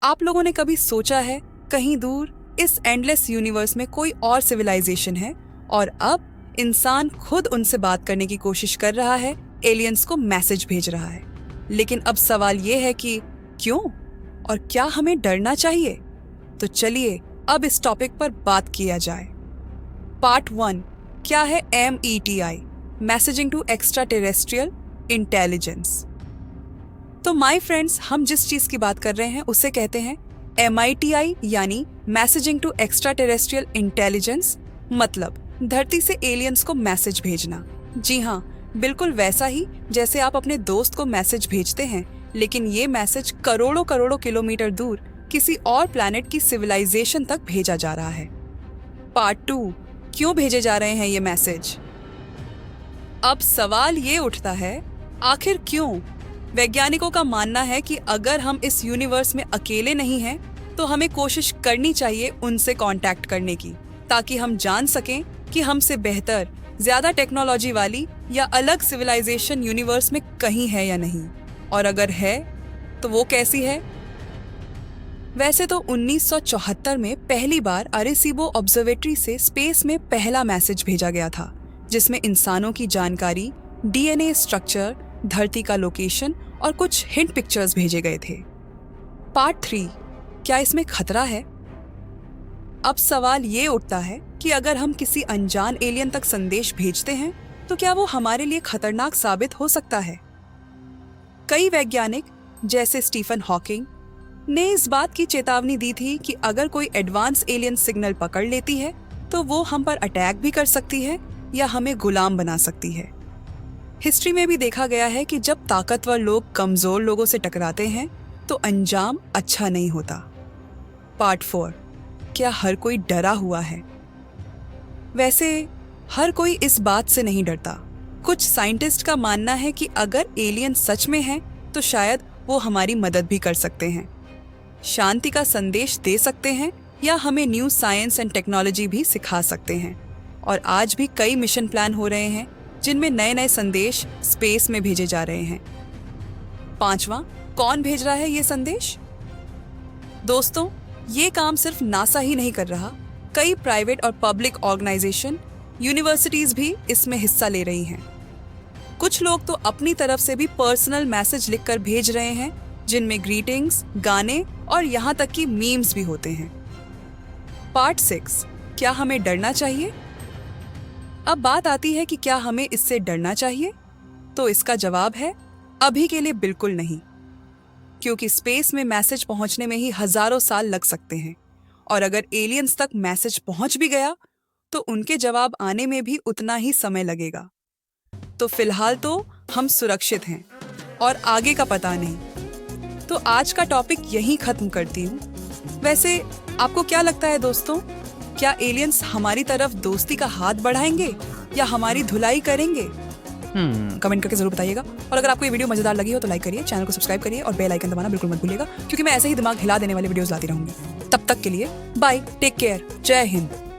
आप लोगों ने कभी सोचा है कहीं दूर इस एंडलेस यूनिवर्स में कोई और सिविलाइजेशन है और अब इंसान खुद उनसे बात करने की कोशिश कर रहा है, एलियंस को मैसेज भेज रहा है। लेकिन अब सवाल ये है कि क्यों और क्या हमें डरना चाहिए? तो चलिए अब इस टॉपिक पर बात किया जाए। पार्ट 1, क्या है METI, messaging to extra terrestrial intelligence. तो माय फ्रेंड्स, हम जिस चीज की बात कर रहे हैं उसे कहते हैं MITI, यानी messaging to extra terrestrial intelligence, मतलब धरती से एलियंस को मैसेज भेजना। जी हाँ, बिल्कुल वैसा ही जैसे आप अपने दोस्त को मैसेज भेजते हैं, लेकिन ये मैसेज करोड़ों करोड़ों किलोमीटर दूर किसी और प्लैनेट की सिविलाइजेशन तक भेजा जा रहा है। पार्ट 2, क्यों भेजे जा रहे हैं ये मैसेज? अब सवाल ये उठता है, आखिर क्यों? वैज्ञानिकों का मानना है कि अगर हम इस यूनिवर्स में अकेले नहीं हैं, तो हमें कोशिश करनी चाहिए उनसे कांटेक्ट करने की, ताकि हम जान सकें कि हमसे बेहतर, ज्यादा टेक्नोलॉजी वाली या अलग सिविलाइजेशन यूनिवर्स में कहीं है या नहीं, और अगर है तो वो कैसी है। वैसे तो 1974 में पहली बार अरेसीबो ऑब्जर्वेटरी से स्पेस में पहला मैसेज भेजा गया था, जिसमें इंसानों की जानकारी, DNA स्ट्रक्चर, धरती का लोकेशन और कुछ हिंट पिक्चर्स भेजे गए थे। पार्ट 3, क्या इसमें खतरा है? अब सवाल ये उठता है कि अगर हम किसी अनजान एलियन तक संदेश भेजते हैं तो क्या वो हमारे लिए खतरनाक साबित हो सकता है? कई वैज्ञानिक जैसे स्टीफन हॉकिंग ने इस बात की चेतावनी दी थी कि अगर कोई एडवांस एलियन सिग्नल पकड़ लेती है तो वो हम पर अटैक भी कर सकती है या हमें गुलाम बना सकती है। हिस्ट्री में भी देखा गया है कि जब ताकतवर लोग कमजोर लोगों से टकराते हैं तो अंजाम अच्छा नहीं होता। पार्ट 4, क्या हर कोई डरा हुआ है? वैसे हर कोई इस बात से नहीं डरता। कुछ साइंटिस्ट का मानना है कि अगर एलियन सच में हैं तो शायद वो हमारी मदद भी कर सकते हैं, शांति का संदेश दे सकते हैं या हमें न्यू साइंस एंड टेक्नोलॉजी भी सिखा सकते हैं। और आज भी कई मिशन प्लान हो रहे हैं जिनमें नए नए संदेश स्पेस में भेजे जा रहे हैं। 5वां, कौन भेज रहा है ये संदेश? दोस्तों, ये काम सिर्फ नासा ही नहीं कर रहा, कई प्राइवेट और पब्लिक ऑर्गेनाइजेशन, यूनिवर्सिटीज भी इसमें हिस्सा ले रही हैं। कुछ लोग तो अपनी तरफ से भी पर्सनल मैसेज लिखकर भेज रहे हैं, जिनमें ग्रीटिंग्स, गाने और यहाँ तक कि मीम्स भी होते हैं। पार्ट 6, क्या हमें डरना चाहिए? अब बात आती है कि क्या हमें इससे डरना चाहिए? तो इसका जवाब है अभी के लिए बिल्कुल नहीं, क्योंकि स्पेस में मैसेज पहुंचने में ही हजारों साल लग सकते हैं, और अगर एलियंस तक मैसेज पहुंच भी गया तो उनके जवाब आने में भी उतना ही समय लगेगा। तो फिलहाल तो हम सुरक्षित हैं और आगे का पता नहीं। तो आज का टॉपिक यहीं खत्म करती हूँ। वैसे आपको क्या लगता है दोस्तों, क्या एलियंस हमारी तरफ दोस्ती का हाथ बढ़ाएंगे या हमारी धुलाई करेंगे? कमेंट करके जरूर बताइएगा। और अगर आपको ये वीडियो मजेदार लगी हो तो लाइक करिए, चैनल को सब्सक्राइब करिए और बेल आइकन दबाना बिल्कुल मत भूलिएगा, क्योंकि मैं ऐसे ही दिमाग हिला देने वाले वीडियोस लाती रहूंगी। तब तक के लिए बाय, टेक केयर, जय हिंद।